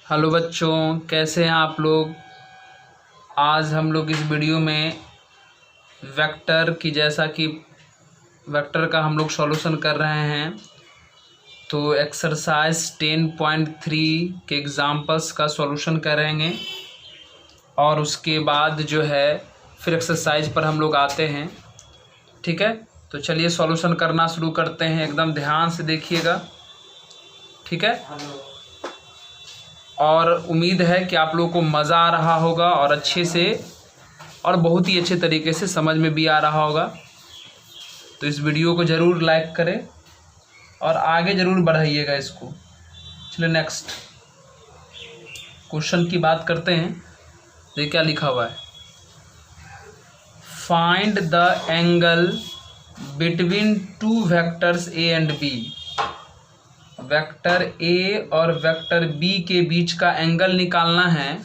Hello बच्चों, कैसे हैं आप लोग। आज हम लोग इस वीडियो में वेक्टर की जैसा कि वेक्टर का हम लोग सॉल्यूशन कर रहे हैं। तो एक्सरसाइज 10.3 के एग्जाम्पल्स का सॉल्यूशन करेंगे और उसके बाद जो है फिर एक्सरसाइज पर हम लोग आते हैं। ठीक है, तो चलिए सॉल्यूशन करना शुरू करते हैं। एकदम ध्यान से देखिएगा, ठीक है। और उम्मीद है कि आप लोगों को मज़ा आ रहा होगा और अच्छे से और बहुत ही अच्छे तरीके से समझ में भी आ रहा होगा। तो इस वीडियो को ज़रूर लाइक करें और आगे ज़रूर बढ़ाइएगा इसको। चलिए नेक्स्ट क्वेश्चन की बात करते हैं। ये क्या लिखा हुआ है, find the angle between two vectors A and B. Vector A और वेक्टर बी के बीच का एंगल निकालना है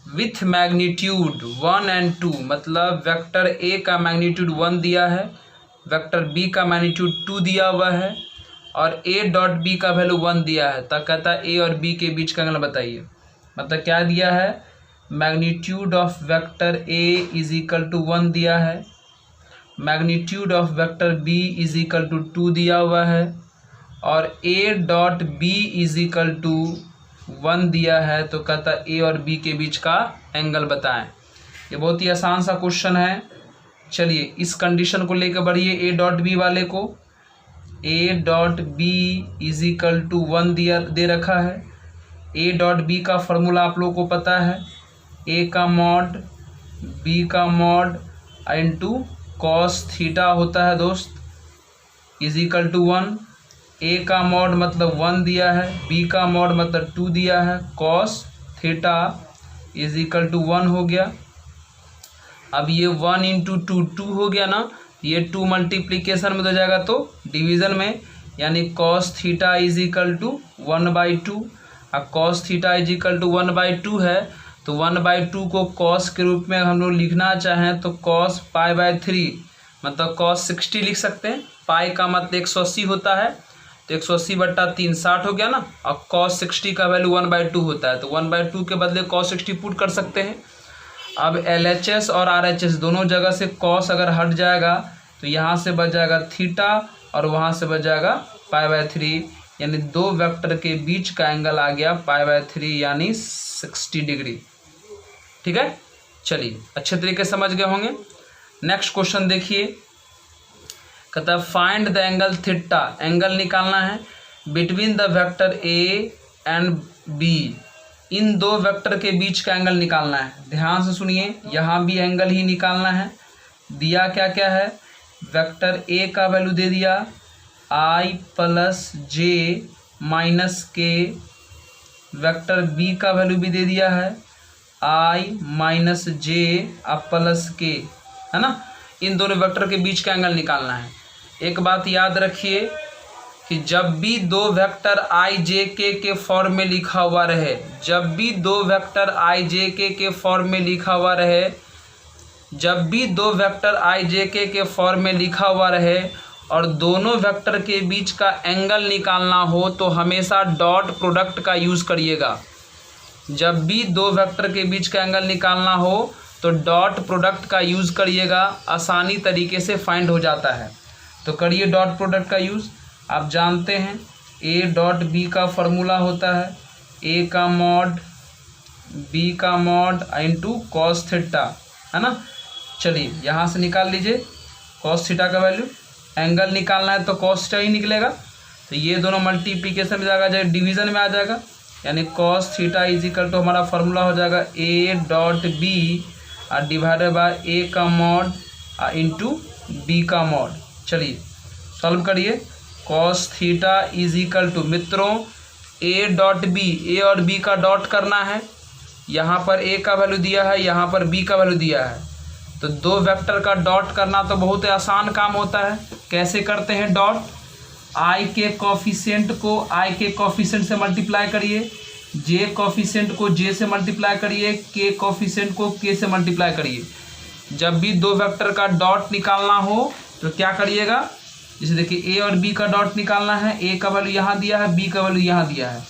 विथ मैग्नीट्यूड 1 और 2। मतलब वेक्टर ए का मैग्नीट्यूड 1 दिया है, वेक्टर बी का मैग्नीट्यूड 2 दिया हुआ है और ए डॉट बी का वैल्यू 1 दिया है। तो कहता है ए और बी के बीच का एंगल बताइए। मतलब क्या दिया है, magnitude of vector A is equal to 1 दिया है, magnitude of vector B is equal to 2 दिया हुआ है और A dot B is equal to 1 दिया है। तो कहता ए और बी के बीच का एंगल बताएं। ये बहुत ही आसान सा क्वेश्चन है। चलिए इस कंडीशन को लेकर बढ़िए। ए डॉट बी वाले को A dot B is equal to 1 दिया दे रखा है। ए डॉट बी का फॉर्मूला आप लोगों को पता है, ए का मॉड बी का मॉड इंटू कॉस थीटा होता है दोस्त, इज इक्वल टू 1। ए का मॉड मतलब 1 दिया है, बी का मॉड मतलब 2 दिया है, cos theta is equal to 1 हो गया। अब ये 1 इंटू 2 2 हो गया ना, ये 2 मल्टीप्लीकेशन में हो जाएगा तो डिवीज़न में, यानी cos theta is equal to 1/2। अब cos theta is equal to 1/2 है तो 1/2 को कॉस के रूप में हम लोग लिखना चाहें तो कॉस π/3 मतलब कॉस 60 लिख सकते हैं। पाई का मतलब 180 होता है तो 180/3 60 हो गया ना। और कॉस 60 का वैल्यू 1/2 होता है तो 1/2 के बदले कॉस 60 पुट कर सकते हैं। अब LHS और RHS दोनों जगह से कॉस अगर हट जाएगा तो यहाँ से बच जाएगा थीटा और वहाँ से बच जाएगा π/3, यानी दो वेक्टर के बीच का एंगल आ गया π/3 यानी 60 डिग्री। ठीक है, चलिए अच्छे तरीके से समझ गए होंगे। नेक्स्ट क्वेश्चन देखिए, कहता है find the angle theta. Angle निकालना है between the vector A and B. इन दो वेक्टर के बीच का एंगल निकालना है। ध्यान से सुनिए, यहाँ भी एंगल ही निकालना है। दिया क्या क्या है, वेक्टर ए का वैल्यू दे दिया i प्लस जे माइनस के, वेक्टर बी का वैल्यू भी दे दिया है i माइनस जे प्लस के, है ना। इन दोनों वेक्टर के बीच का एंगल निकालना है। एक बात याद रखिए कि जब भी दो वेक्टर आई जे के फॉर्म में लिखा हुआ रहे, जब भी दो वेक्टर आई जे के फॉर्म में लिखा हुआ रहे, जब भी दो वेक्टर आई जे के फॉर्म में लिखा हुआ रहे और दोनों वेक्टर के बीच का एंगल निकालना हो तो हमेशा डॉट प्रोडक्ट का यूज़ करिएगा। जब भी दो वेक्टर के बीच का एंगल निकालना हो तो डॉट प्रोडक्ट का यूज़ करिएगा, आसानी तरीके से फाइंड हो जाता है। तो करिए डॉट प्रोडक्ट का यूज़। आप जानते हैं ए डॉट बी का फॉर्मूला होता है ए का मॉड बी का मॉड इंटू कॉस थीटा, है ना। चलिए यहाँ से निकाल लीजिए कॉस थीटा का वैल्यू। एंगल निकालना है तो कॉस थीटा ही निकलेगा, तो ये दोनों मल्टीप्लिकेशन में जाएगा, डिवीज़न में आ जाएगा, यानी cos theta is equal to हमारा फॉर्मूला हो जाएगा A dot B divided by A का मॉड इंटू बी का मॉड। चलिए सॉल्व करिए। Cos theta is equal to, मित्रों ए डॉट बी, ए और बी का डॉट करना है। यहाँ पर ए का वैल्यू दिया है, यहाँ पर बी का वैल्यू दिया है, तो दो वेक्टर का डॉट करना तो बहुत आसान काम होता है। कैसे करते हैं डॉट, आई के कॉफिशिएंट को आई के कॉफिशिएंट से मल्टीप्लाई करिए, जे कॉफिशिएंट को जे से मल्टीप्लाई करिए, के कॉफिशिएंट को के से मल्टीप्लाई करिए। जब भी दो वेक्टर का डॉट निकालना हो तो क्या करिएगा, जैसे देखिए ए और बी का डॉट निकालना है, ए का वैल्यू यहाँ दिया है, बी का वैल्यू यहाँ दिया है।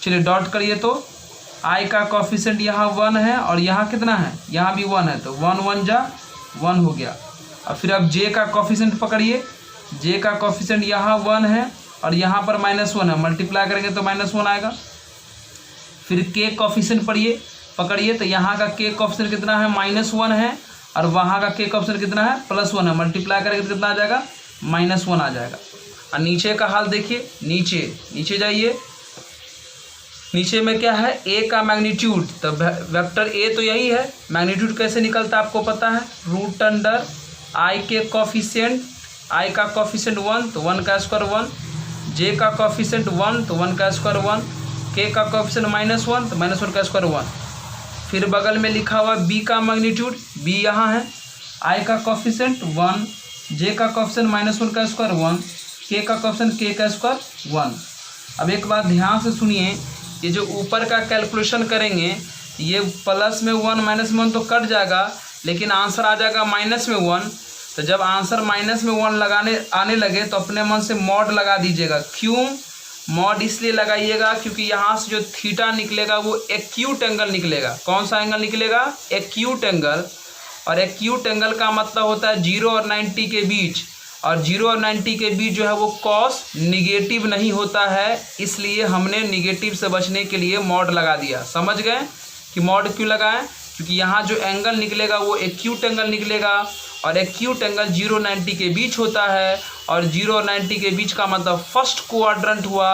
चलिए डॉट करिए तो आई का कोफिशिएंट यहाँ 1 है और यहाँ कितना है, यहाँ भी 1 है, तो 1 1 जा 1 हो गया। और फिर अब जे का कोफिशिएंट पकड़िए, जे का कोफिशिएंट यहाँ 1 है और यहाँ पर -1 है, मल्टीप्लाई करेंगे तो -1 आएगा। फिर के कोफिशिएंट पकड़िए, तो यहाँ का के कोफिशिएंट कितना है, -1 है और वहाँ का के कोफिशिएंट कितना है, +1 है, मल्टीप्लाई करेंगे तो कितना आ जाएगा, -1 आ जाएगा। और नीचे का हाल देखिए, नीचे जाइए, नीचे में क्या है, ए का मैग्नीट्यूड, तो वेक्टर ए तो यही है, मैग्नीट्यूड कैसे निकलता है आपको पता है, √अंडर आई के कोफिशिएंट, आई का कोफिशिएंट 1 तो 1 का स्क्वायर 1, जे का कोफिशिएंट 1 तो 1 का स्क्वायर 1, के का कोफिशिएंट -1 तो -1 का स्क्वायर 1। फिर बगल में लिखा हुआ बी का मैग्नीट्यूड, बी यहाँ है, आई का कोफिशिएंट 1, जे का कोफिशिएंट -1 का स्क्वायर 1, के का कोफिशिएंट के का स्क्वायर 1। अब एक बात ध्यान से सुनिए, ये जो ऊपर का कैलकुलेशन करेंगे, ये प्लस में 1 माइनस में 1 तो कट जाएगा, लेकिन आंसर आ जाएगा -1। तो जब आंसर -1 आने लगे तो अपने मन से मॉड लगा दीजिएगा। क्यों मॉड इसलिए लगाइएगा, क्योंकि यहाँ से जो थीटा निकलेगा वो एक्यूट एंगल निकलेगा। कौन सा एंगल निकलेगा, एक्यूट एंगल। और एक्यूट एंगल का मतलब होता है 0 और 90 के बीच, और 0 और 90 के बीच जो है वो कॉस निगेटिव नहीं होता है, इसलिए हमने निगेटिव से बचने के लिए मॉड लगा दिया। समझ गए कि मॉड क्यों लगाएं, क्योंकि यहाँ जो एंगल निकलेगा वो एक्यूट एंगल निकलेगा, और एक्यूट एंगल 0 90 के बीच होता है, और 0 और 90 के बीच का मतलब फर्स्ट क्वाड्रेंट हुआ,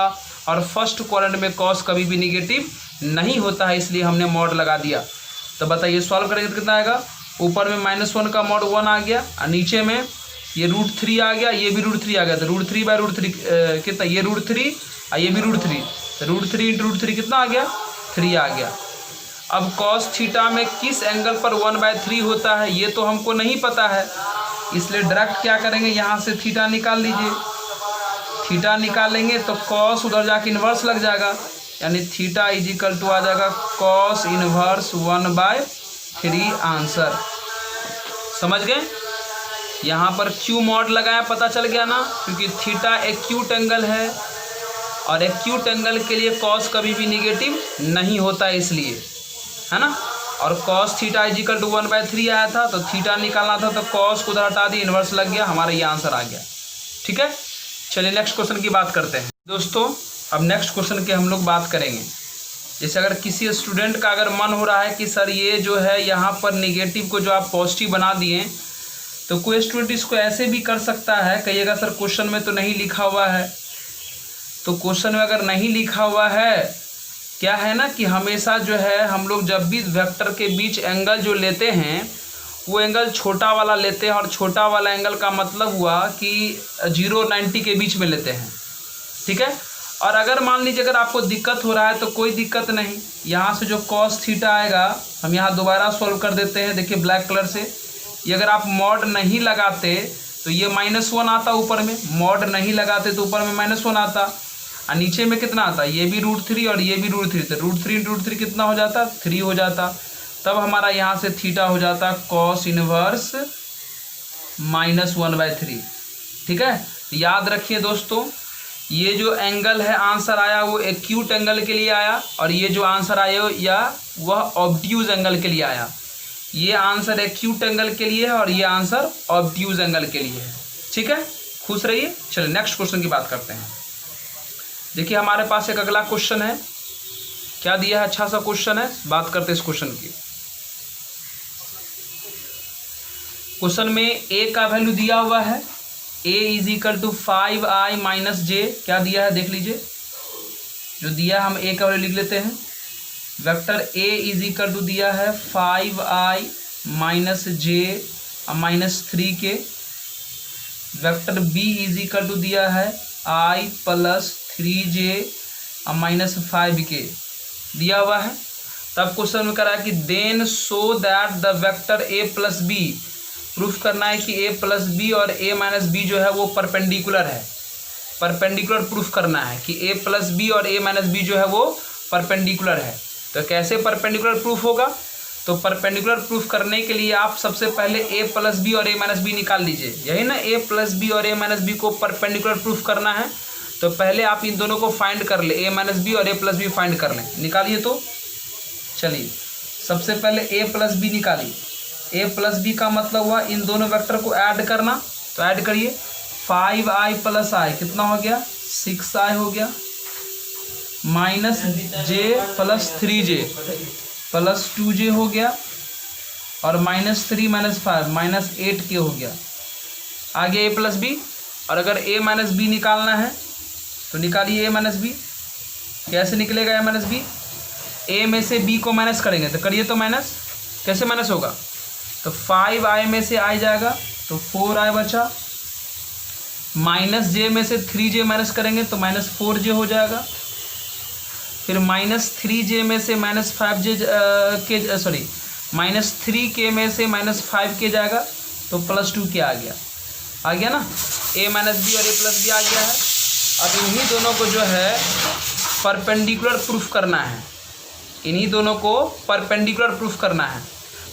और फर्स्ट क्वाड्रेंट में कॉस कभी भी निगेटिव नहीं होता है, इसलिए हमने मॉड लगा दिया। तो बताइए सॉल्व करेंगे तो कितना आएगा, ऊपर में -1 का मॉड 1 आ गया, और नीचे में ये √3 आ गया, ये भी √3 आ गया, तो √3/√3 कितना, ये √3 और ये भी √3, तो √3 × √3 कितना आ गया, 3 आ गया। अब cos थीटा में किस एंगल पर 1/3 होता है ये तो हमको नहीं पता है, इसलिए डायरेक्ट क्या करेंगे, यहाँ से थीटा निकाल लीजिए। थीटा निकालेंगे तो cos उधर जाके इन्वर्स लग जाएगा, यानी थीटा = आ जाएगा cos इन्वर्स 1/3 आंसर। समझ गए, यहाँ पर क्यू मॉड लगाया, पता चल गया ना, क्योंकि थीटा एक्यूट एंगल है और एक्यूट एंगल के लिए कॉस कभी भी निगेटिव नहीं होता, इसलिए है ना। और cos थीटा = 1/3 आया था, तो थीटा निकालना था, तो cos को उधर हटा दिया, इन्वर्स लग गया, हमारा ये आंसर आ गया। ठीक है, चलिए नेक्स्ट क्वेश्चन की बात करते हैं दोस्तों। अब नेक्स्ट क्वेश्चन की हम लोग बात करेंगे। जैसे अगर किसी स्टूडेंट का अगर मन हो रहा है कि सर ये जो है यहाँ पर निगेटिव को जो आप पॉजिटिव बना दिए, तो कोई स्टूडेंट इसको ऐसे भी कर सकता है, कहिएगा सर क्वेश्चन में तो नहीं लिखा हुआ है। तो क्वेश्चन में अगर नहीं लिखा हुआ है, क्या है ना कि हमेशा जो है हम लोग जब भी वेक्टर के बीच एंगल जो लेते हैं वो एंगल छोटा वाला लेते हैं, और छोटा वाला एंगल का मतलब हुआ कि 0 और 90 के बीच में लेते हैं। ठीक है, और अगर मान लीजिए अगर आपको दिक्कत हो रहा है तो कोई दिक्कत नहीं, यहाँ से जो cos थीटा आएगा, हम यहाँ दोबारा सॉल्व कर देते हैं। देखिए ब्लैक कलर से, ये अगर आप मॉड नहीं लगाते तो ये -1 आता ऊपर में, मॉड नहीं लगाते तो ऊपर में -1 आता, और नीचे में कितना आता, ये भी √3 और ये भी √3, तो √3 × √3 कितना हो जाता, 3 हो जाता। तब हमारा यहाँ से थीटा हो जाता cos इन्वर्स -1/3। ठीक है, याद रखिए दोस्तों, ये जो एंगल है आंसर आया वो एक्यूट एंगल के लिए आया, और ये जो आंसर आया या वह ऑब्ट्यूज एंगल के लिए आया। ये आंसर एक्यूट एंगल के लिए है और ये आंसर ऑब्ट्यूज एंगल के लिए है। ठीक है, खुश रहिए। चलिए नेक्स्ट क्वेश्चन की बात करते हैं। देखिए हमारे पास एक अगला क्वेश्चन है, क्या दिया है, अच्छा सा क्वेश्चन है, बात करते हैं इस क्वेश्चन की। क्वेश्चन में a का वैल्यू दिया हुआ है, a = 5i - j, क्या दिया है देख लीजिए, जो दिया है हम a का वैल्यू लिख लेते हैं। वेक्टर a = दिया है 5i - j -3 के। वेक्टर b = दिया है i + 3j -5 के दिया हुआ है। तब क्वेश्चन में करा है कि then show that the vector a + b, proof करना है कि a + b और a - b जो है वो परपेंडिकुलर है। परपेंडिकुलर प्रूफ करना है कि a + b और a - b जो है वो परपेंडिकुलर है। तो कैसे परपेंडिकुलर प्रूफ होगा, तो परपेंडिकुलर प्रूफ करने के लिए आप सबसे पहले a + b और a - b निकाल लीजिए, यही ना, a + b और a - b को परपेंडिकुलर प्रूफ करना है। तो पहले आप इन दोनों को फाइंड कर ले, a - b और a + b फाइंड कर लें, निकालिए। तो चलिए सबसे पहले ए प्लस बी निकालिए। ए प्लस बी का मतलब हुआ इन दोनों वेक्टर को ऐड करना, तो ऐड करिए 5i प्लस आई कितना हो गया 6i हो गया, माइनस जे प्लस 3j प्लस 2j हो गया, और -3 - 5 -8k हो गया। आ गया ए प्लस बी। और अगर a माइनस बी निकालना है तो निकालिए a माइनस बी। कैसे निकलेगा a माइनस बी? a में से b को माइनस करेंगे तो करिए, तो माइनस कैसे माइनस होगा? तो 5i में से i जाएगा तो 4i बचा, माइनस j में से 3j माइनस करेंगे तो -4j हो जाएगा, फिर -3j में से -5j के सॉरी -3k में से -5k जाएगा तो +2k आ गया ना। a माइनस बी और a प्लस बी आ गया है। अब इन्हीं दोनों को जो है परपेंडिकुलर प्रूफ करना है, इन्हीं दोनों को परपेंडिकुलर प्रूफ करना है।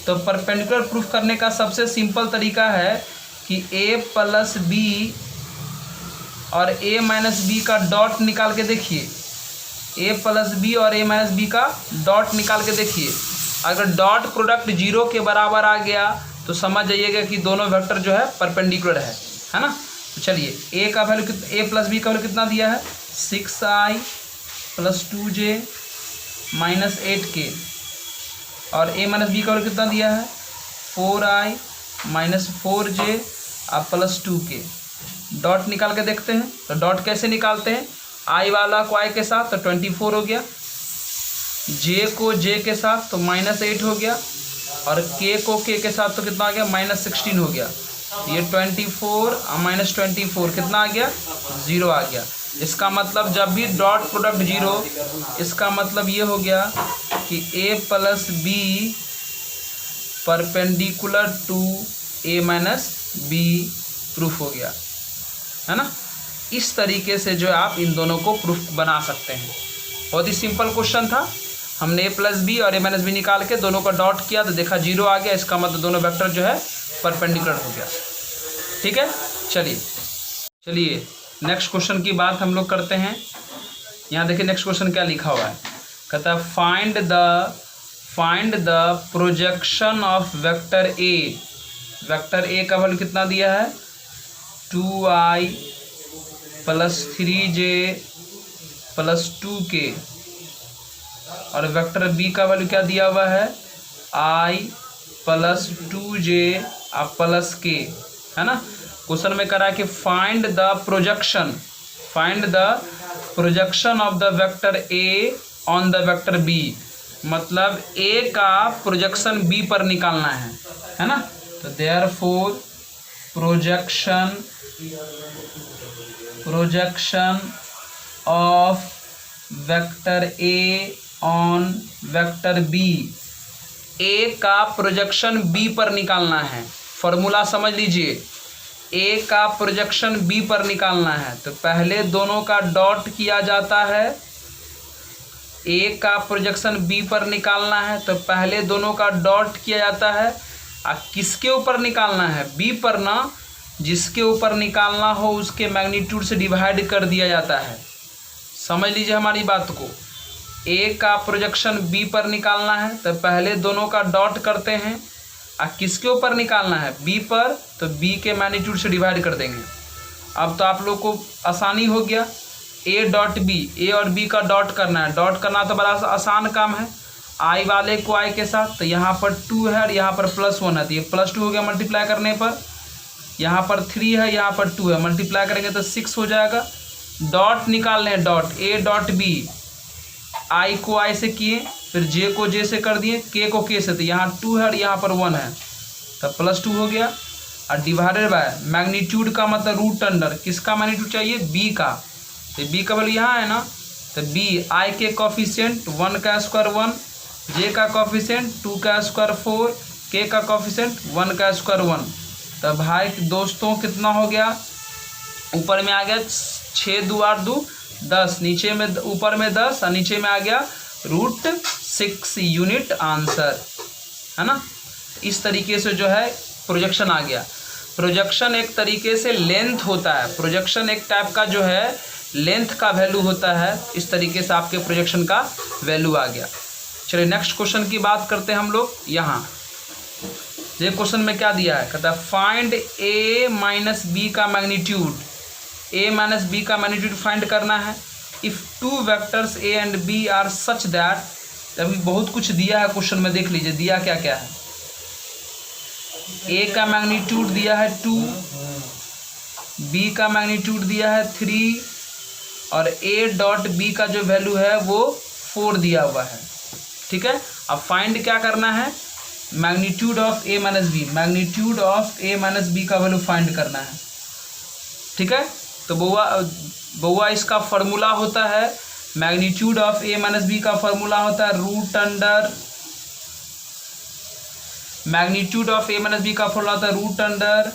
तो परपेंडिकुलर प्रूफ करने का सबसे सिंपल तरीका है कि a प्लस बी और a माइनस बी का डॉट निकाल के देखिए, a प्लस बी और a माइनस बी का डॉट निकाल के देखिए। अगर डॉट प्रोडक्ट 0 के बराबर आ गया तो समझ जाइएगा कि दोनों वेक्टर जो है परपेंडिकुलर है ना। तो चलिए a का वैल्यू a प्लस बी का वैल्यू कितना दिया है 6i plus 2j minus 8k, और a माइनस बी का वैल्यू कितना दिया है 4i माइनस 4j अब प्लस 2k। डॉट निकाल के देखते हैं। तो डॉट कैसे निकालते हैं? i वाला को i के साथ तो 24 हो गया, j को j के साथ तो -8 हो गया, और k को k के साथ तो कितना आ गया -16 हो गया। ये 24 और -24 कितना आ गया 0 आ गया। इसका मतलब जब भी डॉट प्रोडक्ट 0, इसका मतलब ये हो गया कि a plus B perpendicular to a minus B proof हो गया है ना। इस तरीके से जो आप इन दोनों को प्रूफ बना सकते हैं। बहुत ही सिंपल क्वेश्चन था। हमने a प्लस बी और a माइनस बी निकाल के दोनों का डॉट किया तो देखा 0 आ गया। इसका मतलब दोनों वेक्टर जो है परपेंडिकुलर हो गया। ठीक है, चलिए नेक्स्ट क्वेश्चन की बात हम लोग करते हैं। यहाँ देखिए नेक्स्ट क्वेश्चन क्या लिखा हुआ है। कहता है find the projection of vector a। Vector a का वैल्यू कितना दिया है 2i plus 3j plus 2k, और वेक्टर b का वैल्यू क्या दिया हुआ है i plus 2j plus k, है ना। क्वेश्चन में करा कि find the projection of the vector a on the vector b। मतलब a का प्रोजेक्शन b पर निकालना है ना। तो therefore projection of vector a on vector b। a का प्रोजेक्शन b पर निकालना है। फॉर्मूला समझ लीजिए, a का प्रोजेक्शन b पर निकालना है तो पहले दोनों का डॉट किया जाता है। a का प्रोजेक्शन b पर निकालना है तो पहले दोनों का डॉट किया जाता है। किसके ऊपर निकालना है? b पर ना। जिसके ऊपर निकालना हो उसके मैग्नीट्यूड से डिवाइड कर दिया जाता है। समझ लीजिए हमारी बात को। a का प्रोजेक्शन b पर निकालना है तो पहले दोनों का डॉट करते हैं। किसके ऊपर निकालना है? b पर, तो b के मैग्नीट्यूड से डिवाइड कर देंगे। अब तो आप लोग को आसानी हो गया। a डॉट b, a और b का डॉट करना है। डॉट करना तो बड़ा आसान काम है। i वाले को i के साथ, तो यहाँ पर 2 है और यहाँ पर +1 है तो ये +2 हो गया मल्टीप्लाई करने पर। यहाँ पर 3 है, यहाँ पर 2 है, मल्टीप्लाई करेंगे तो 6 हो जाएगा। डॉट निकालने हैं, dot a dot b। i को i से किए, फिर j को j से कर दिए, k को k से, तो यहाँ 2 है और यहाँ पर 1 है तो +2 हो गया। और डिवाइडेड बाय मैग्नीट्यूड का मतलब रूट अंडर, किसका मैग्नीट्यूड चाहिए? b का। तो b का वैल्यू यहाँ है ना, तो b i के कॉफिशिएंट 1 का स्क्वायर 1, j का कॉफिशिएंट 2 का स्क्वायर 4, k का कॉफिशिएंट 1 का स्क्वायर 1। तो भाई दोस्तों कितना हो गया? ऊपर में आ गया 6 2 8 2 10, नीचे में ऊपर में 10 और नीचे में आ गया √6 यूनिट आंसर, है ना। इस तरीके से जो है प्रोजेक्शन आ गया। प्रोजेक्शन एक तरीके से लेंथ होता है। प्रोजेक्शन एक टाइप का जो है लेंथ का वैल्यू होता है। इस तरीके से आपके प्रोजेक्शन का वैल्यू आ गया। चलिए नेक्स्ट क्वेश्चन की बात करते हैं हम लोग। यहाँ ये क्वेश्चन में क्या दिया है, कहता है फाइंड a माइनस बी का मैग्नीट्यूड, a माइनस बी का मैग्नीट्यूड फाइंड करना है if two vectors a and b are such that. अभी बहुत कुछ दिया है क्वेश्चन में, देख लीजिए दिया क्या क्या है। a का मैग्नीट्यूड दिया है 2, b का मैग्नीट्यूड दिया है 3 और a डॉट b का जो वैल्यू है वो 4 दिया हुआ है। ठीक है, अब फाइंड क्या करना है, magnitude of a minus B, magnitude of a minus B का वैल्यू फाइंड करना है। ठीक है, तो बउआ इसका फॉर्मूला होता है, magnitude of a minus B का फॉर्मूला होता है root under, magnitude of a minus B का फॉर्मूला होता है root under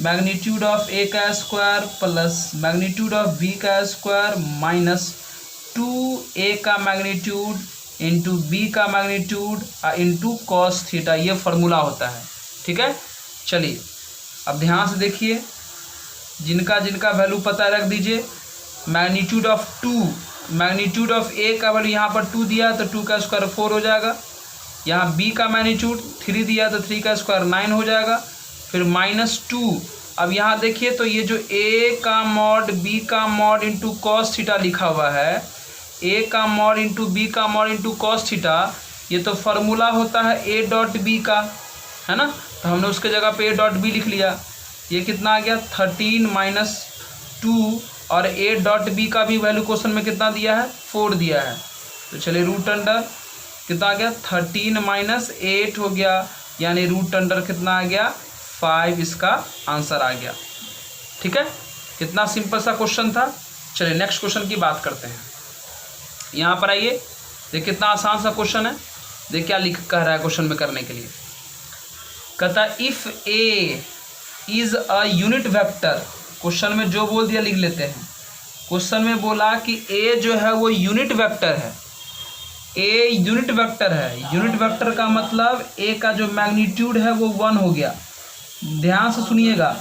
magnitude of a का square plus magnitude of b का स्क्वायर माइनस 2a का मैग्नीट्यूड इंटू बी का मैग्नीट्यूड इंटू कॉस थीटा, ये फॉर्मूला होता है। ठीक है, चलिए अब ध्यान से देखिए, जिनका जिनका वैल्यू पता रख दीजिए। Magnitude of 2, magnitude of a का वैल्यू यहाँ पर 2 दिया तो 2 का स्क्वायर 4 हो जाएगा। यहाँ b का मैग्नीट्यूड 3 दिया तो 3 का स्क्वायर 9 हो जाएगा, फिर माइनस 2। अब यहाँ देखिए तो ये जो a का मॉड b का मॉड इंटू कॉस थीटा लिखा हुआ है, a का मॉड इंटू बी का मॉड इंटू कॉस थीटा, ये तो फार्मूला होता है a डॉट बी का, है ना। तो हमने उसके जगह पे a डॉट बी लिख लिया। ये कितना आ गया 13 माइनस 2 और a डॉट बी का भी वैल्यू क्वेश्चन में कितना दिया है 4 दिया है। तो चलिए रूट अंडर कितना आ गया 13 माइनस 8 हो गया, यानी रूट अंडर कितना आ गया 5, इसका आंसर आ गया। ठीक है, कितना सिंपल सा क्वेश्चन था। चलिए नेक्स्ट क्वेश्चन की बात करते हैं। यहाँ पर आइए, देखिए कितना आसान सा क्वेश्चन है। देखिए क्या लिख कह रहा है क्वेश्चन में करने के लिए, कहता if a is a unit vector. Question में जो बोल दिया लिख लेते हैं। क्वेश्चन में बोला कि a जो है वो यूनिट वेक्टर है, a यूनिट वेक्टर है। यूनिट वेक्टर का मतलब a का जो मैग्नीट्यूड है वो 1 हो गया। ध्यान से सुनिएगा,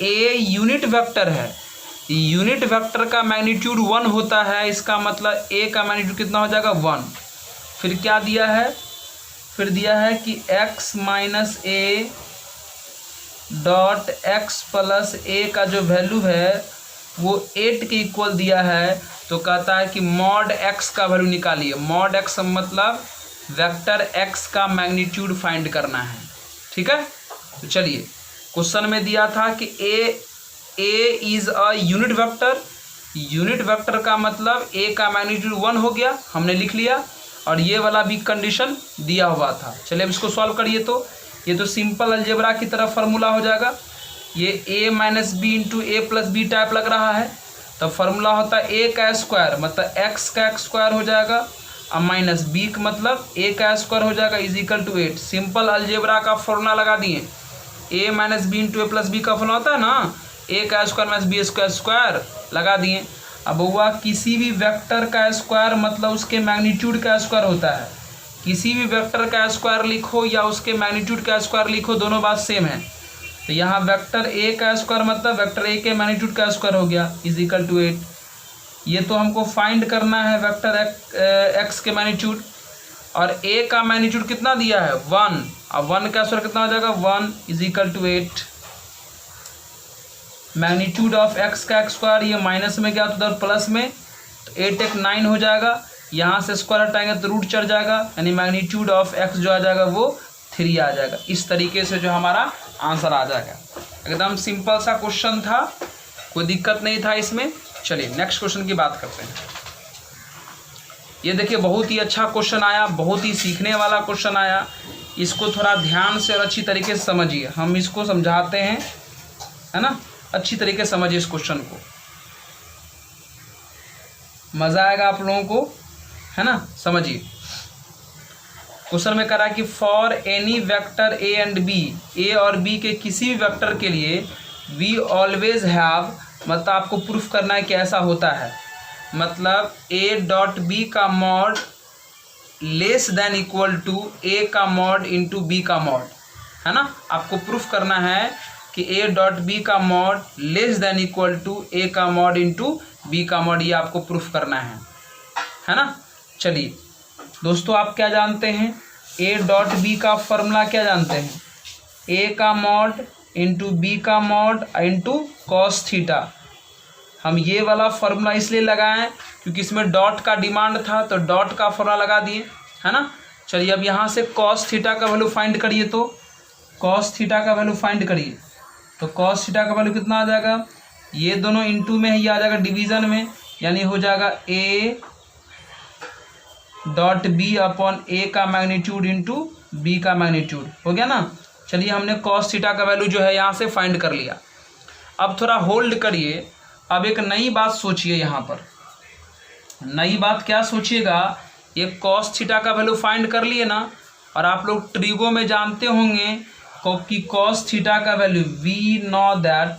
a यूनिट वेक्टर है, यूनिट वेक्टर का मैग्नीट्यूड 1 होता है, इसका मतलब a का मैग्नीट्यूड कितना हो जाएगा 1। फिर क्या दिया है, फिर दिया है कि x minus a dot x plus a का जो वैल्यू है वो 8 के इक्वल दिया है। तो कहता है कि मॉड x का वैल्यू निकालिए। मॉड x मतलब वेक्टर x का मैग्नीट्यूड फाइंड करना है। ठीक है, तो चलिए क्वेश्चन में दिया था कि a is a unit vector. Unit vector का मतलब a का मैग्नीट्यूड 1 हो गया, हमने लिख लिया, और ये वाला भी कंडीशन दिया हुआ था। चलिए अब इसको सॉल्व करिए। तो ये तो सिंपल अलजेब्रा की तरह फार्मूला हो जाएगा। ये a minus B into A plus B type लग रहा है, तब फार्मूला होता है a का स्क्वायर मतलब x का स्क्वायर हो जाएगा, और माइनस b का मतलब a का स्क्वायर हो जाएगा is equal to 8। Simple algebra का फॉर्मूला लगा दिए। a minus B into A plus B का फॉर्मूला होता है ना, a का square minus B square square लगा दिए। अब हुआ किसी भी वेक्टर का स्क्वायर मतलब उसके मैग्नीट्यूड का स्क्वायर होता है। किसी भी वेक्टर का स्क्वायर लिखो या उसके मैग्नीट्यूड का स्क्वायर लिखो, दोनों बात सेम है। तो यहाँ वेक्टर a का स्क्वायर मतलब वेक्टर a के मैग्नीट्यूड का स्क्वायर हो गया इज इक्वल टू 8। ये तो हमको फाइंड करना है वेक्टर x के मैग्नीट्यूड, और a का मैग्नीट्यूड कितना दिया है 1, अब 1 का स्क्वायर कितना हो जाएगा 1 is equal to 8। Magnitude of x का स्क्वायर, ये माइनस में गया तो उधर प्लस में, तो 8 एक 9 हो जाएगा। यहाँ से स्क्वायर हटाएंगे तो रूट चढ़ जाएगा, यानी मैग्नीट्यूड ऑफ x जो आ जाएगा वो 3 आ जाएगा। इस तरीके से जो हमारा आंसर आ जाएगा। एकदम सिंपल सा क्वेश्चन था, कोई दिक्कत नहीं था इसमें। चलिए नेक्स्ट क्वेश्चन की बात करते हैं। ये देखिए बहुत ही अच्छा क्वेश्चन आया, बहुत ही सीखने वाला क्वेश्चन आया। इसको थोड़ा ध्यान से और अच्छी तरीके से समझिए, हम इसको समझाते हैं, है ना। अच्छी तरीके से समझिए इस क्वेश्चन को, मज़ा आएगा आप लोगों को, है ना। समझिए क्वेश्चन में कह रहा है कि for any vector a and b, a और b के किसी भी वेक्टर के लिए वी ऑलवेज हैव, मतलब आपको प्रूफ करना है कि ऐसा होता है। मतलब a डॉट b का mod less than equal to a का मॉड इंटू b का मॉड, है ना। आपको प्रूफ करना है कि a डॉट b का mod less than equal to a का मॉड इंटू b का मॉड, ये आपको प्रूफ करना है ना। चलिए दोस्तों आप क्या जानते हैं, ए डॉट बी का फॉर्मूला क्या जानते हैं, ए का मॉड इंटू बी का मॉड इंटू कॉस थीटा। हम ये वाला फॉर्मूला इसलिए लगाएं क्योंकि इसमें डॉट का डिमांड था, तो डॉट का फॉर्मूला लगा दिए, है ना। चलिए अब यहाँ से कॉस थीटा का वैल्यू फाइंड करिए, तो कॉस थीटा का वैल्यू फाइंड करिए, तो कॉस थीटा का वैल्यू कितना आ जाएगा, ये दोनों इंटू में ही आ जाएगा डिवीज़न में, यानी हो जाएगा A dot B upon A का मैग्नीट्यूड इंटू बी का मैग्नीट्यूड, हो गया ना। चलिए हमने कॉस थीटा का वैल्यू जो है यहाँ से फाइंड कर लिया। अब थोड़ा होल्ड करिए, अब एक नई बात सोचिए, यहाँ पर नई बात क्या सोचिएगा, ये कॉस थीटा का वैल्यू फाइंड कर लिए ना, और आप लोग ट्रिगो में जानते होंगे कि कॉस थीटा का value, we know that,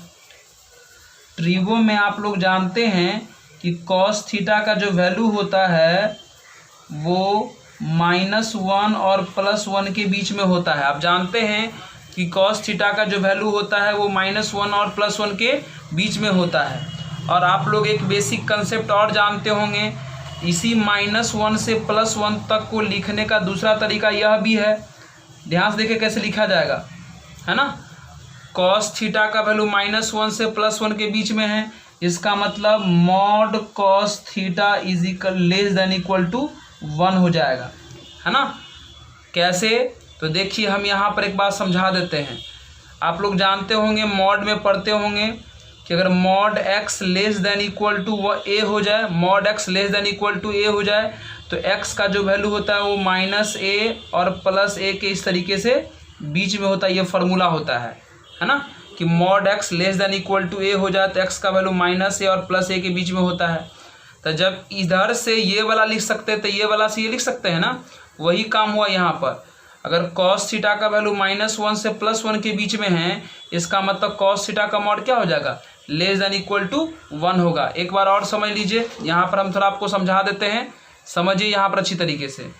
trigo में आप लोग जानते हैं कि कॉस थीटा का जो वैल्यू होता है वो -1 और +1 के बीच में होता है। आप जानते हैं कि कॉस थीटा का जो वैल्यू होता है वो -1 और +1 के बीच में होता है। और आप लोग एक बेसिक कंसेप्ट और जानते होंगे, इसी -1 से +1 तक को लिखने का दूसरा तरीका यह भी है, ध्यान से देखिए कैसे लिखा जाएगा, है ना। कॉस थीटा का वैल्यू -1 से +1 के बीच में है, इसका मतलब mod cos theta is equal less than equal to 1 हो जाएगा, है ना। कैसे, तो देखिए हम यहाँ पर एक बात समझा देते हैं। आप लोग जानते होंगे, मॉड में पढ़ते होंगे कि अगर mod x less than equal to A हो जाए, mod x less than equal to A हो जाए, तो x का जो वैल्यू होता है वो -a और +a के इस तरीके से बीच में होता है, ये फार्मूला होता है ना, कि mod x less than equal to A हो जाए तो x का वैल्यू -a और +a के बीच में होता है। तो जब इधर से ये वाला लिख सकते हैं तो ये वाला से ये लिख सकते हैं ना, वही काम हुआ यहाँ पर। अगर कॉस थीटा का वैल्यू -1 से +1 के बीच में है, इसका मतलब कॉस थीटा का मॉड क्या हो जाएगा, लेस देन इक्वल टू 1 होगा। एक बार और समझ लीजिए, यहाँ पर हम थोड़ा आपको समझा देते हैं, समझिए यहाँ पर अच्छी तरीके से।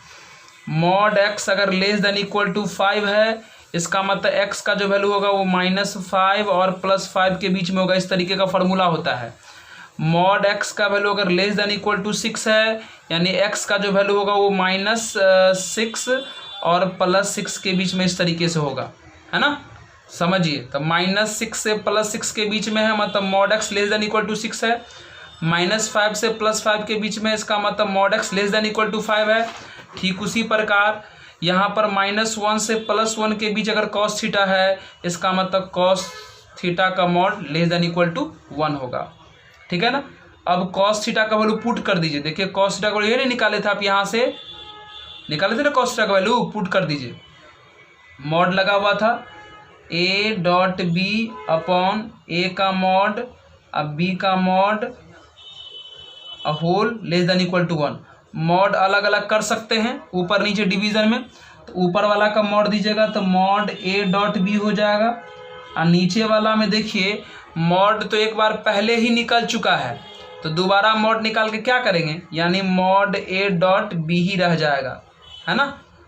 मॉड x अगर लेस देन इक्वल टू 5 है, इसका मतलब x का जो वैल्यू होगा वो -5 और +5 के बीच में होगा, इस तरीके का फॉर्मूला होता है। मॉड x का वैल्यू अगर लेस देन इक्वल टू 6 है, यानी x का जो वैल्यू होगा वो -6 और +6 के बीच में इस तरीके से होगा, है ना। समझिए, तो -6 से +6 के बीच में है, मतलब mod x less than equal to 6 है। -5 से +5 के बीच में, इसका मतलब mod x less than equal to 5 है। ठीक उसी प्रकार यहाँ पर -1 से +1 के बीच अगर कॉस थीटा है, इसका मतलब कॉस थीटा का mod less than equal to 1 होगा, ठीक है ना। अब कॉस थीटा का वैल्यू पुट कर दीजिए, देखिए कॉस थीटा का वैल्यू ये नहीं निकाले थे आप, यहाँ से निकाले थे ना, कॉस थीटा का वैल्यू पुट कर दीजिए। मॉड लगा हुआ था a dot B upon A का मॉड, अब बी का mod whole less than equal to 1। Mod अलग अलग कर सकते हैं ऊपर नीचे डिवीजन में, तो ऊपर वाला का मॉड दीजिएगा तो मॉड a डॉट बी हो जाएगा, और नीचे वाला में देखिए मॉड तो एक बार पहले ही निकल चुका है, तो दोबारा मॉड निकाल के क्या करेंगे, यानी मॉड a डॉट बी ही रह जाएगा, है ना।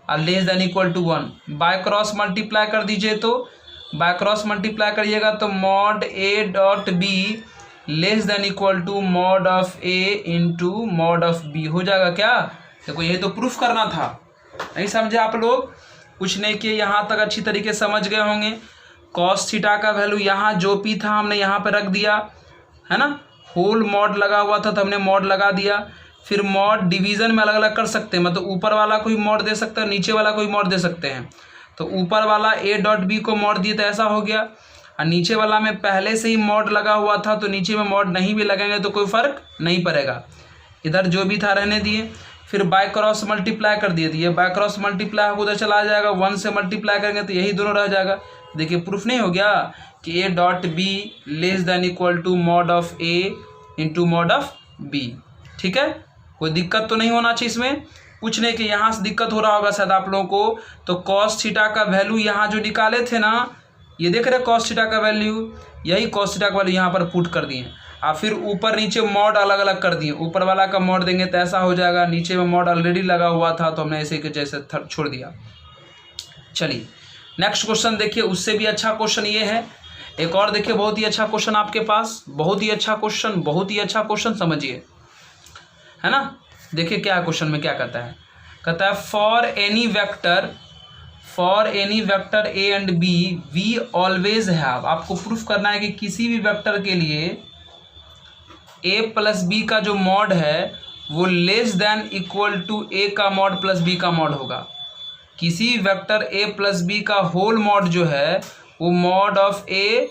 और less than equal to 1 by cross multiply कर दीजिए, तो बाय क्रॉस मल्टीप्लाई करिएगा तो mod a dot B less than equal to mod of a into mod of b हो जाएगा। क्या देखो, ये तो प्रूफ करना था, नहीं समझे आप लोग, कुछ नहीं किए, यहाँ तक अच्छी तरीके समझ गए होंगे। कॉस थीटा का वैल्यू यहाँ जो पी था हमने यहाँ पे रख दिया, है ना। होल मॉड लगा हुआ था तो हमने मॉड लगा दिया। फिर मॉड डिवीज़न में अलग अलग कर सकते हैं, मतलब ऊपर वाला कोई मॉड दे सकता है, नीचे वाला कोई मॉड दे सकते हैं। तो ऊपर वाला a डॉट बी को मॉड दिए तो ऐसा हो गया, और नीचे वाला में पहले से ही मॉड लगा हुआ था तो नीचे में मॉड नहीं भी लगेंगे तो कोई फ़र्क नहीं पड़ेगा, इधर जो भी था रहने दिए। फिर बाय क्रॉस मल्टीप्लाई कर दिए, तो ये बाय क्रॉस मल्टीप्लाई उधर चला जाएगा, 1 से मल्टीप्लाई करेंगे तो यही दोनों रह जाएगा। देखिए प्रूफ नहीं हो गया कि a dot B less than equal to mod of a into mod of b, ठीक है। कोई दिक्कत तो नहीं होना चाहिए इसमें, कुछ नहीं कि यहाँ से दिक्कत हो रहा होगा शायद आप लोगों को। तो कॉस थीटा का वैल्यू यहाँ जो निकाले थे ना, ये देख रहे कॉस थीटा का वैल्यू, यही कॉस थीटा का वैल्यू यहाँ पर पुट कर दिए, और फिर ऊपर नीचे मॉड अलग अलग कर दिए। ऊपर वाला का मॉड देंगे तो ऐसा हो जाएगा, नीचे में मॉड ऑलरेडी लगा हुआ था तो हमने ऐसे के जैसे छोड़ दिया। चलिए नेक्स्ट क्वेश्चन देखिए, उससे भी अच्छा क्वेश्चन ये है। एक और देखिए बहुत ही अच्छा क्वेश्चन आपके पास, बहुत ही अच्छा क्वेश्चन, बहुत ही अच्छा क्वेश्चन, समझिए, है ना। देखिए क्या क्वेश्चन में क्या कहता है, कहता है for any vector A and B we always have, आपको प्रूफ करना है कि किसी भी वेक्टर के लिए ए प्लस बी का जो मॉड है वो less than equal to A का मॉड प्लस बी का मॉड होगा। किसी वेक्टर ए प्लस बी का होल मॉड जो है वो mod of A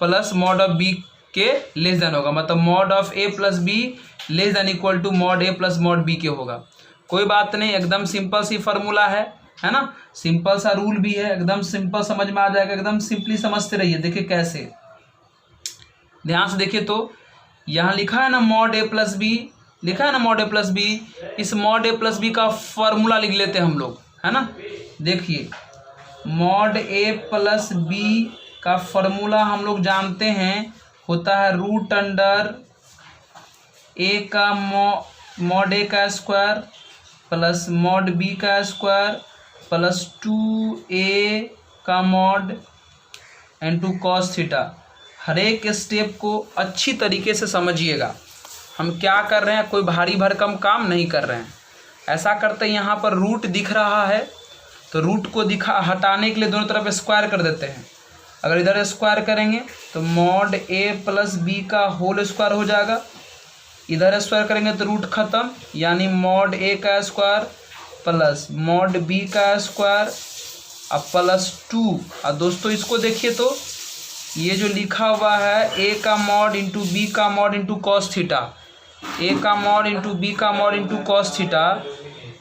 plus mod of B के लेस देन होगा, मतलब mod of A plus B less than equal to mod A plus mod B के होगा। कोई बात नहीं, एकदम सिंपल सी फॉर्मूला है ना, सिंपल सा रूल भी है, एकदम सिंपल समझ में आ जाएगा, एकदम सिंपली समझते रहिए। देखिए कैसे, ध्यान से देखिए तो यहाँ लिखा है ना मॉड ए प्लस बी, लिखा है ना मॉड ए प्लस बी, इस मॉड ए प्लस बी का फॉर्मूला लिख लेते हैं हम लोग, है ना। देखिए मॉड ए प्लस बी का फॉर्मूला हम लोग जानते हैं, होता है रूट अंडर ए का मॉड ए का स्क्वायर प्लस मॉड बी का स्क्वायर प्लस 2a का मॉड एंड 2 कॉस थीटा। हर एक स्टेप को अच्छी तरीके से समझिएगा। हम क्या कर रहे हैं, कोई भारी भरकम काम नहीं कर रहे हैं। ऐसा करते हैं, यहाँ पर रूट दिख रहा है तो रूट को हटाने के लिए दोनों तरफ स्क्वायर कर देते हैं। अगर इधर स्क्वायर करेंगे तो मॉड ए प्लस बी का होल स्क्वायर हो जाएगा, इधर स्क्वायर करेंगे तो रूट खत्म, यानी मॉड ए का स्क्वायर प्लस मॉड बी का स्क्वायर अब प्लस 2। और दोस्तों इसको देखिए तो ये जो लिखा हुआ है ए का मॉड इंटू बी का मॉड इंटू कॉस थीटा, ए का मॉड इंटू बी का मॉड इंटू कॉस थीटा,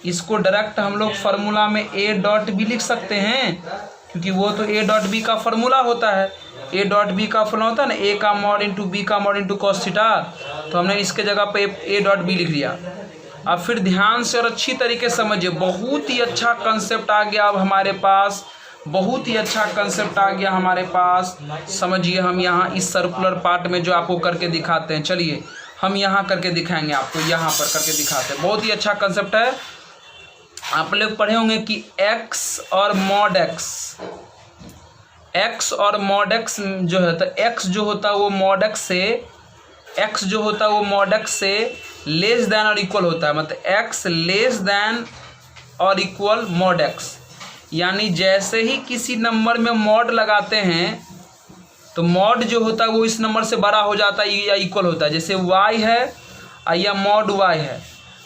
इसको डायरेक्ट हम लोग फार्मूला में ए डॉट बी लिख सकते हैं, क्योंकि वो तो ए डॉट बी का फार्मूला होता है। ए डॉट बी का फार्मूला होता है ना, ए का मॉड इंटू बी का मॉड इंटू कॉस थीटा, तो हमने इसके जगह पे ए डॉट बी लिख दिया। अब फिर ध्यान से और अच्छी तरीके से समझिए, बहुत ही अच्छा कंसेप्ट आ गया अब हमारे पास, बहुत ही अच्छा कंसेप्ट आ गया हमारे पास। समझिए, हम यहाँ इस सर्कुलर पार्ट में जो आपको करके दिखाते हैं, चलिए हम यहाँ करके दिखाएंगे आपको, यहाँ पर करके दिखाते हैं। बहुत ही अच्छा कंसेप्ट है। आप लोग पढ़े होंगे कि x और मॉड x जो है, तो x जो होता है वो मॉड x से लेस देन और इक्वल होता है, मतलब x लेस देन और इक्वल मॉड x। यानी जैसे ही किसी नंबर में मॉड लगाते हैं तो मॉड जो होता है वो इस नंबर से बड़ा हो जाता है या इक्वल होता है। जैसे y है या मॉड y है,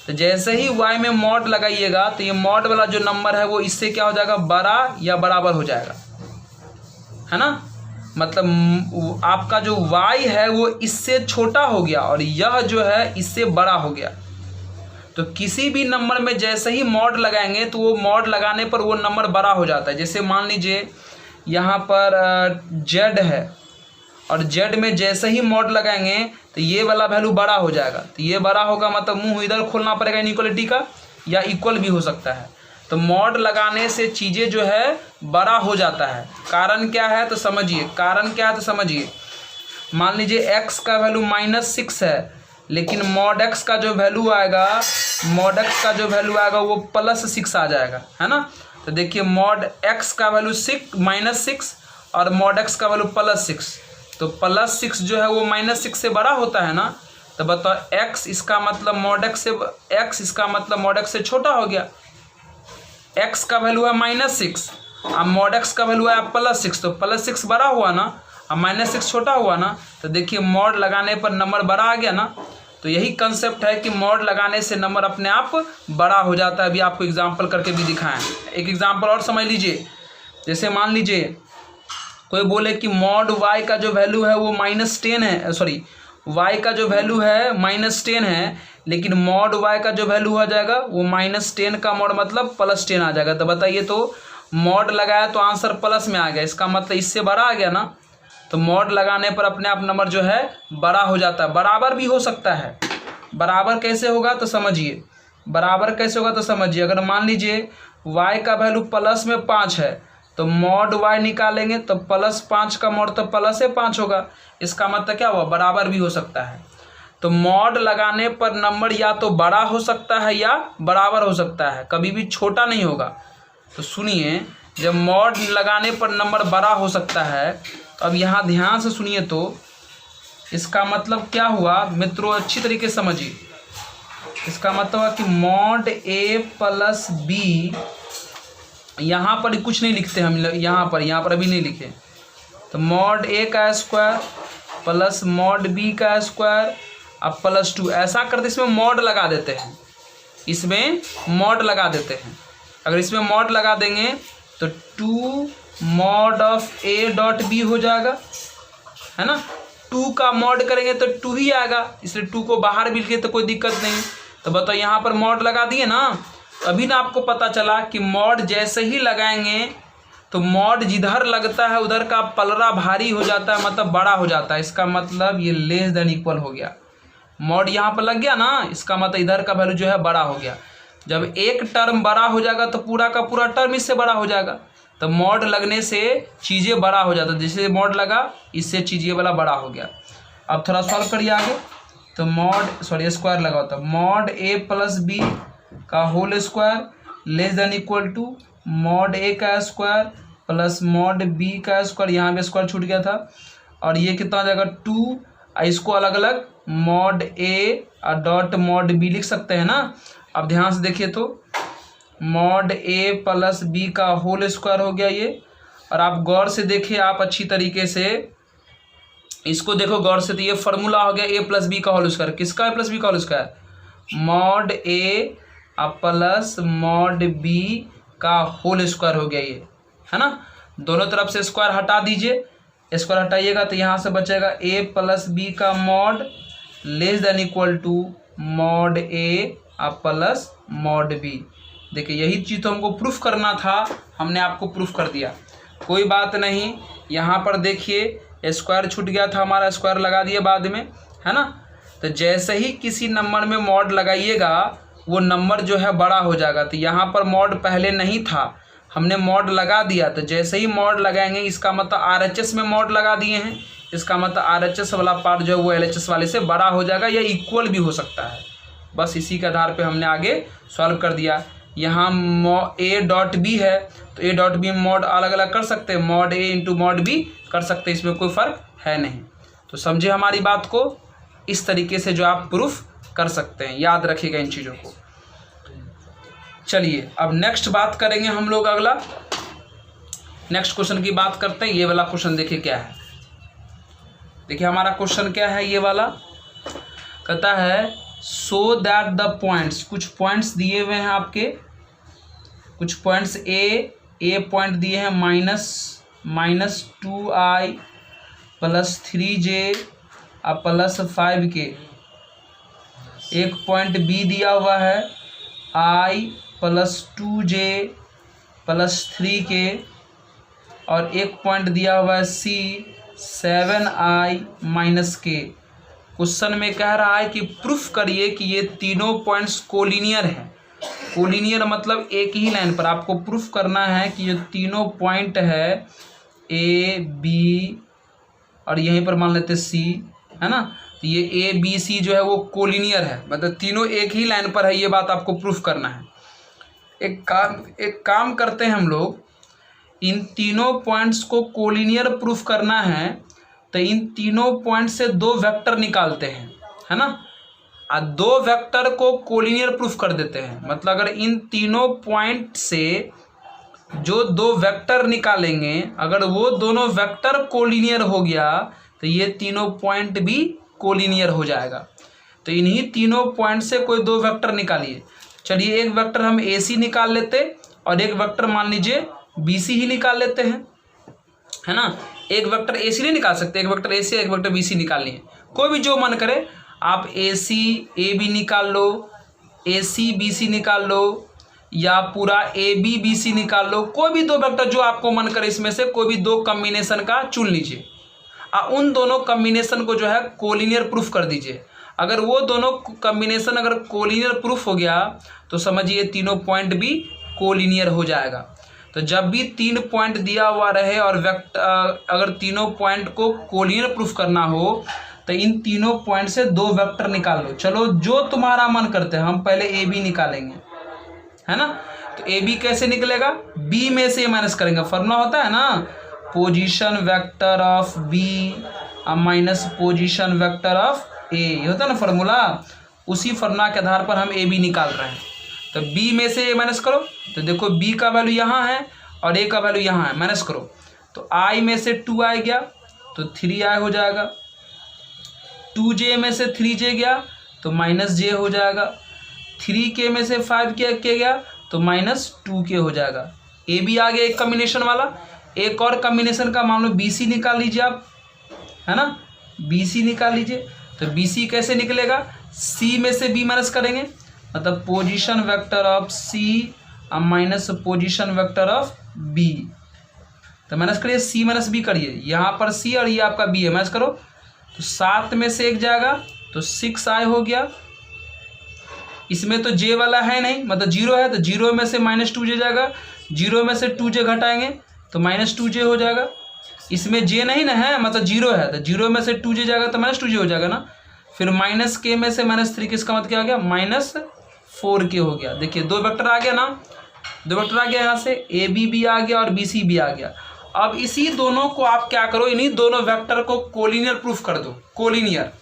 तो जैसे ही y में मॉड लगाइएगा तो ये मॉड वाला जो नंबर है वो इससे क्या हो जाएगा, बड़ा या बराबर हो जाएगा, है ना। मतलब आपका जो y है वो इससे छोटा हो गया और यह जो है इससे बड़ा हो गया। तो किसी भी नंबर में जैसे ही मॉड लगाएंगे तो वो मॉड लगाने पर वो नंबर बड़ा हो जाता है। जैसे मान लीजिए यहाँ पर z है और z में जैसे ही मॉड लगाएंगे तो ये वाला वैल्यू बड़ा हो जाएगा, तो ये बड़ा होगा मतलब मुंह इधर खोलना पड़ेगा इनइक्वलिटी का, या इक्वल भी हो सकता है। तो मॉड लगाने से चीज़ें जो है बड़ा हो जाता है। कारण क्या है तो समझिए, मान लीजिए x का वैल्यू -6 है, लेकिन मॉड x का जो वैल्यू आएगा वो +6 आ जाएगा, है ना। तो देखिए मॉड x का वैल्यू -6 और मॉड x का वैल्यू +6, तो +6 जो है वो -6 से बड़ा होता है ना। तो बताओ x इसका मतलब मॉड x से छोटा हो गया। x का वैल्यू है -6 अब मॉड x का वैल्यू है +6, तो +6 बड़ा हुआ ना, अब -6 छोटा हुआ ना। तो देखिए मॉड लगाने पर नंबर बड़ा आ गया ना। तो यही कंसेप्ट है कि मॉड लगाने से नंबर अपने आप बड़ा हो जाता है। अभी आपको एग्जांपल करके भी दिखाएं। एक एग्जांपल और समझ लीजिए। जैसे मान लीजिए कोई बोले कि मॉड y का जो वैल्यू है वो -10 है, y का जो वैल्यू है -10 है, लेकिन मॉड y का जो वैल्यू आ जाएगा वो -10 का मॉड मतलब +10 आ जाएगा। तो बताइए, तो मॉड लगाया तो आंसर प्लस में आ गया, इसका मतलब इससे बड़ा आ गया ना। तो मॉड लगाने पर अपने आप नंबर जो है बड़ा हो जाता है। बराबर भी हो सकता है। बराबर कैसे होगा तो समझिए, अगर मान लीजिए y का वैल्यू प्लस में 5 है तो मॉड y निकालेंगे तो +5 का मॉड तो +5 होगा। इसका मतलब क्या हुआ, बराबर भी हो सकता है। तो मॉड लगाने पर नंबर या तो बड़ा हो सकता है या बराबर हो सकता है, कभी भी छोटा नहीं होगा। तो सुनिए, जब मॉड लगाने पर नंबर बड़ा हो सकता है, तो अब यहाँ ध्यान से सुनिए, तो इसका मतलब क्या हुआ मित्रों, अच्छी तरीके से समझिए। इसका मतलब है कि मॉड ए प्लस बी, यहाँ पर कुछ नहीं लिखते हम, यहाँ पर अभी नहीं लिखे, तो मॉड ए का स्क्वायर प्लस मॉड बी का स्क्वायर अब प्लस 2, ऐसा करते इसमें मॉड लगा देते हैं, इसमें मॉड लगा देते हैं। अगर इसमें मॉड लगा देंगे तो 2 mod of A dot B हो जाएगा, है ना। 2 का मॉड करेंगे तो 2 ही आएगा, इसलिए 2 को बाहर भी लिखे तो कोई दिक्कत नहीं। तो बताओ यहाँ पर मॉड लगा दिए ना, अभी ना आपको पता चला कि मॉड जैसे ही लगाएंगे तो मॉड जिधर लगता है उधर का पलड़ा भारी हो जाता है, मतलब बड़ा हो जाता है। इसका मतलब ये लेस देन इक्वल हो गया। मॉड यहाँ पर लग गया ना, इसका मतलब इधर का वैल्यू जो है बड़ा हो गया। जब एक टर्म बड़ा हो जाएगा तो पूरा का पूरा टर्म इससे बड़ा हो जाएगा। तो मॉड लगने से चीज़ें बड़ा हो जाता है, जैसे मॉड लगा इससे चीज़ें वाला बड़ा हो गया। अब थोड़ा सॉल्व करिए आगे, तो स्क्वायर लगा होता है मॉड ए प्लस बी का whole square less than equal to mod A का स्क्वायर प्लस मॉड बी का स्क्वायर, यहाँ पे स्क्वायर छूट गया था, और ये कितना हो जाएगा 2, इसको अलग अलग मॉड ए और डॉट मॉड बी लिख सकते हैं ना। अब ध्यान से देखिए तो मॉड ए प्लस बी का होल स्क्वायर हो गया ये, और आप गौर से देखिए, आप अच्छी तरीके से इसको देखो गौर से, तो ये फॉर्मूला हो गया ए प्लस बी का होल स्क्वायर। किसका ए प्लस बी का whole square? Mod A plus mod B का होल स्क्वायर हो गया ये, है ना। दोनों तरफ से स्क्वायर हटा दीजिए, स्क्वायर हटाइएगा तो यहाँ से बचेगा ए प्लस बी का mod less than equal to mod A plus mod B. देखिए यही चीज़ तो हमको प्रूफ करना था, हमने आपको प्रूफ कर दिया, कोई बात नहीं। यहाँ पर देखिए स्क्वायर छूट गया था हमारा, स्क्वायर लगा दिए बाद में, है ना। तो जैसे ही किसी नंबर में मॉड लगाइएगा वो नंबर जो है बड़ा हो जाएगा। तो यहाँ पर मॉड पहले नहीं था, हमने मॉड लगा दिया, तो जैसे ही मॉड लगाएंगे इसका मतलब RHS में मॉड लगा दिए हैं, इसका मतलब RHS वाला पार्ट जो है वो LHS वाले से बड़ा हो जाएगा या इक्वल भी हो सकता है। बस इसी के आधार पे हमने आगे सॉल्व कर दिया। यहाँ ए डॉट बी है तो ए डॉट बी मॉड अलग अलग कर सकते हैं, मॉड ए इंटू मॉड बी कर सकते हैं, इसमें कोई फ़र्क है नहीं। तो समझे हमारी बात को, इस तरीके से जो आप प्रूफ कर सकते हैं, याद रखिएगा इन चीज़ों को। चलिए अब नेक्स्ट बात करेंगे हम लोग, अगला नेक्स्ट क्वेश्चन की बात करते हैं। ये वाला क्वेश्चन देखिए क्या है, देखिए हमारा क्वेश्चन क्या है। ये वाला कहता है सो दैट द पॉइंट्स, कुछ पॉइंट्स दिए हुए हैं आपके, कुछ पॉइंट्स ए पॉइंट दिए हैं -2i plus 3j plus 5k। एक पॉइंट बी दिया हुआ है i plus 2j plus 3k, और एक पॉइंट दिया हुआ है c 7i minus k। Question में कह रहा है कि प्रूफ करिए कि ये तीनों पॉइंट्स कोलिनियर हैं। कोलिनियर मतलब एक ही लाइन पर आपको प्रूफ करना है कि ये तीनों पॉइंट है ए बी और यहीं पर मान लेते सी, है ना। तो ये ए बी सी जो है वो कोलिनियर है, मतलब तीनों एक ही लाइन पर है, ये बात आपको प्रूफ करना है। एक काम करते हैं हम लोग, इन तीनों पॉइंट्स को कोलिनियर प्रूफ करना है तो इन तीनों पॉइंट से 2 वेक्टर निकालते हैं, है ना। 2 वेक्टर को कोलिनियर प्रूफ कर देते हैं, मतलब अगर इन तीनों पॉइंट से जो 2 वेक्टर निकालेंगे अगर वो दोनों वेक्टर कोलिनियर हो गया तो ये तीनों पॉइंट भी कोलिनियर हो जाएगा। तो इन्हीं तीनों पॉइंट से कोई 2 वेक्टर निकालिए। चलिए एक वेक्टर हम AC निकाल लेते और एक वेक्टर मान लीजिए BC ही निकाल लेते हैं, है ना। एक वेक्टर AC नहीं निकाल सकते, एक वेक्टर AC एक वेक्टर BC निकालनी है, कोई भी जो मन करे आप AC AB निकाल लो, AC BC निकाल लो, या पूरा AB BC निकाल लो, कोई भी 2 वेक्टर जो आपको मन करे इसमें से कोई भी 2 कम्बिनेशन का चुन लीजिए, उन दोनों कम्बिनेशन को जो है कोलिनियर प्रूफ कर दीजिए। अगर वो दोनों कम्बिनेशन अगर कोलिनियर प्रूफ हो गया तो समझिए तीनों पॉइंट भी कोलिनियर हो जाएगा। तो जब भी 3 पॉइंट दिया हुआ रहे और अगर तीनों पॉइंट को कोलिनियर प्रूफ करना हो तो इन तीनों पॉइंट से 2 वेक्टर निकाल लो। चलो जो तुम्हारा मन करते हैं, हम पहले ए बी निकालेंगे, है ना। तो ए बी कैसे निकलेगा, बी में से माइनस करेंगे, फॉर्मूला होता है ना position vector of B minus position vector of A, ये होता है ना फॉर्मूला। उसी फॉर्मूला के आधार पर हम ए बी निकाल रहे हैं। तो बी में से ए माइनस करो, तो देखो बी का वैल्यू यहाँ है और ए का वैल्यू यहाँ है, माइनस करो तो आई में से 2i गया तो 3i हो जाएगा, 2j में से 3j गया तो -j हो जाएगा, 3k में से 5k गया तो -2k हो जाएगा। ए बी आ गया एक कॉम्बिनेशन वाला। एक और कॉम्बिनेशन का मान लो BC निकाल लीजिए आप, है ना, BC निकाल लीजिए। तो BC कैसे निकलेगा, C में से B माइनस करेंगे, मतलब position vector of C minus position vector of B। तो माइनस करिए, C माइनस B करिए, यहाँ पर C और ये आपका B है, माइनस करो तो 7 में से 1 जाएगा तो 6i हो गया। इसमें तो j वाला है नहीं, मतलब 0 है, तो 0 में से -2j जाएगा, 0 में से 2j घटाएंगे तो -2j हो जाएगा। इसमें j नहीं ना है, मतलब 0 है, तो 0 में से 2j जाएगा तो -2j हो जाएगा ना। फिर -k में से -3 इसका मतलब क्या हो गया, -4k हो गया। देखिए 2 वेक्टर आ गया ना, 2 वेक्टर आ गया, यहाँ से AB भी आ गया और BC भी आ गया। अब इसी दोनों को आप क्या करो, इन्हीं दोनों वेक्टर को कोलिनियर प्रूफ कर दो, कोलिनियर।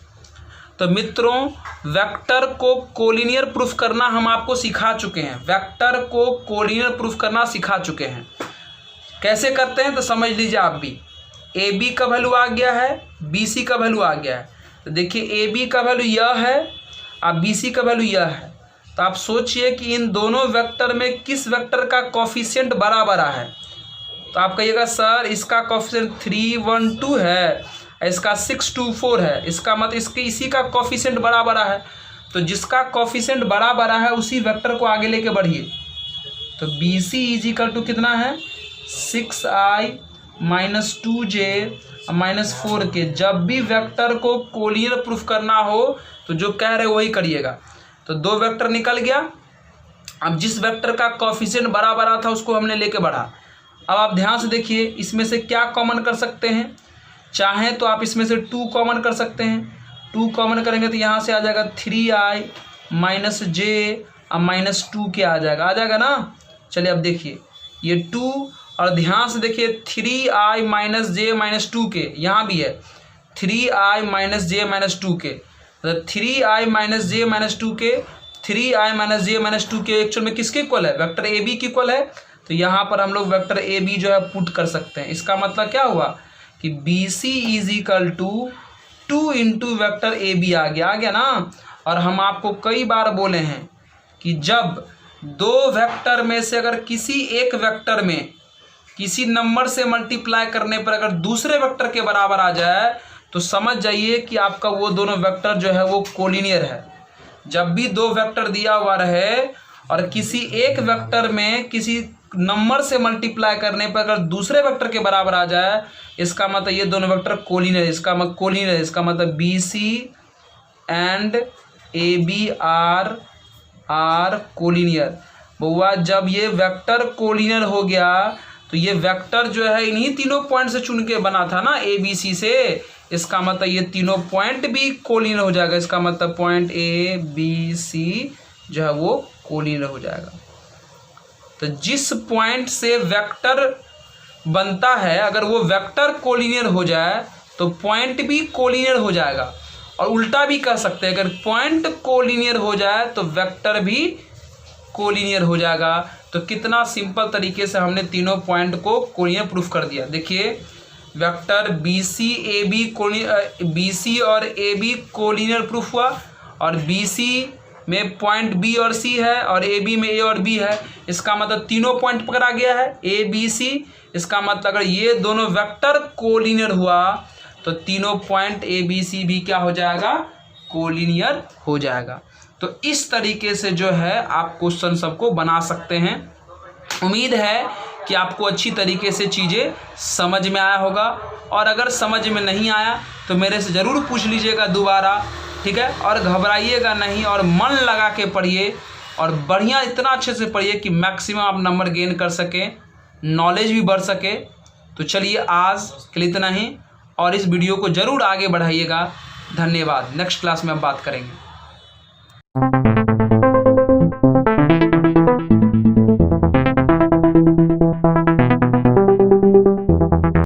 तो मित्रों वेक्टर को कोलिनियर प्रूफ करना हम आपको सिखा चुके हैं, वेक्टर को कोलिनियर प्रूफ करना सिखा चुके हैं। कैसे करते हैं तो समझ लीजिए आप भी। ए बी का वैल्यू आ गया है, बी सी का वैल्यू आ गया है। तो देखिए ए बी का वैल्यू यह है और बी सी का वैल्यू यह है। तो आप सोचिए कि इन दोनों वेक्टर में किस वेक्टर का कोफिशिएंट बड़ा बड़ा है। तो आप कहिएगा सर इसका कोफिशिएंट 3 1 2 है, इसका 6 2 4 है, इसका मतलब इसके इसी का कोफिशिएंट बड़ा बड़ा है। तो जिसका कोफिशिएंट बड़ा बड़ा है उसी वेक्टर को आगे लेके बढ़िए। तो B C is equal to कितना है, 6i minus 2j minus 4k। जब भी वेक्टर को कोलिनियर प्रूफ करना हो तो जो कह रहे वही करिएगा। तो 2 वेक्टर निकल गया। अब जिस वेक्टर का कोफिशिएंट बड़ा बड़ा था उसको हमने लेके बढ़ा। अब आप ध्यान से देखिए इसमें से क्या कॉमन कर सकते हैं, चाहें तो आप इसमें से 2 कॉमन कर सकते हैं। 2 कॉमन करेंगे तो यहाँ से आ जाएगा 3i minus j minus 2k आ जाएगा ना। चलिए अब देखिए ये 2 और ध्यान से देखिए 3i minus j minus 2k यहाँ भी है, 3i minus j minus 2k। तो 3i minus j minus 2k, 3i minus j minus 2k actual में किसके इक्वल है, वेक्टर ए बी के इक्वल है। तो यहाँ पर हम लोग वेक्टर ए बी जो है पुट कर सकते हैं। इसका मतलब क्या हुआ कि B C is equal to 2 into vector A B आ गया ना। और हम आपको कई बार बोले हैं कि जब 2 वेक्टर में से अगर किसी एक वेक्टर में किसी नंबर से मल्टीप्लाई करने पर अगर दूसरे वेक्टर के बराबर आ जाए तो समझ जाइए कि आपका वो दोनों वेक्टर जो है वो कोलिनियर है। जब भी 2 वेक्टर दिया हुआ रहे और किसी एक वेक्टर में किसी नंबर से मल्टीप्लाई करने पर अगर दूसरे वेक्टर के बराबर आ जाए इसका मतलब ये दोनों वेक्टर कोलिनियर, इसका मतलब कोलिनियर है। इसका मतलब B C and A B are collinear. बउआ जब ये वेक्टर कोलिनियर हो गया तो ये वेक्टर जो है इन्हीं तीनों पॉइंट से चुन के बना था ना, ए बी सी से। इसका मतलब ये तीनों पॉइंट भी कोलिनियर हो जाएगा। इसका मतलब पॉइंट ए बी सी जो है वो कोलिनियर हो जाएगा। तो जिस पॉइंट से वेक्टर बनता है अगर वो वेक्टर कोलिनियर हो जाए तो पॉइंट भी कोलिनियर हो जाएगा। और उल्टा भी कह सकते हैं, अगर पॉइंट कोलिनियर हो जाए तो वेक्टर भी कोलिनियर हो जाएगा। तो कितना सिंपल तरीके से हमने तीनों पॉइंट को कोलिनियर प्रूफ कर दिया। देखिए वेक्टर बी सी और ए बी कोलिनियर प्रूफ हुआ, और बी सी में पॉइंट बी और सी है और ए बी में ए और बी है। इसका मतलब तीनों पॉइंट पकड़ा गया है ए बी सी। इसका मतलब अगर ये दोनों वेक्टर कोलिनियर हुआ तो तीनों पॉइंट ए बी सी भी क्या हो जाएगा, कोलिनियर हो जाएगा। तो इस तरीके से जो है आप क्वेश्चन सबको बना सकते हैं। उम्मीद है कि आपको अच्छी तरीके से चीज़ें समझ में आया होगा, और अगर समझ में नहीं आया तो मेरे से ज़रूर पूछ लीजिएगा दोबारा, ठीक है। और घबराइएगा नहीं और मन लगा के पढ़िए, और बढ़िया इतना अच्छे से पढ़िए कि मैक्सिमम आप नंबर गेन कर सकें, नॉलेज भी बढ़ सके। तो चलिए आज के लिए इतना ही, और इस वीडियो को ज़रूर आगे बढ़ाइएगा। धन्यवाद। नेक्स्ट क्लास में अब बात करेंगे।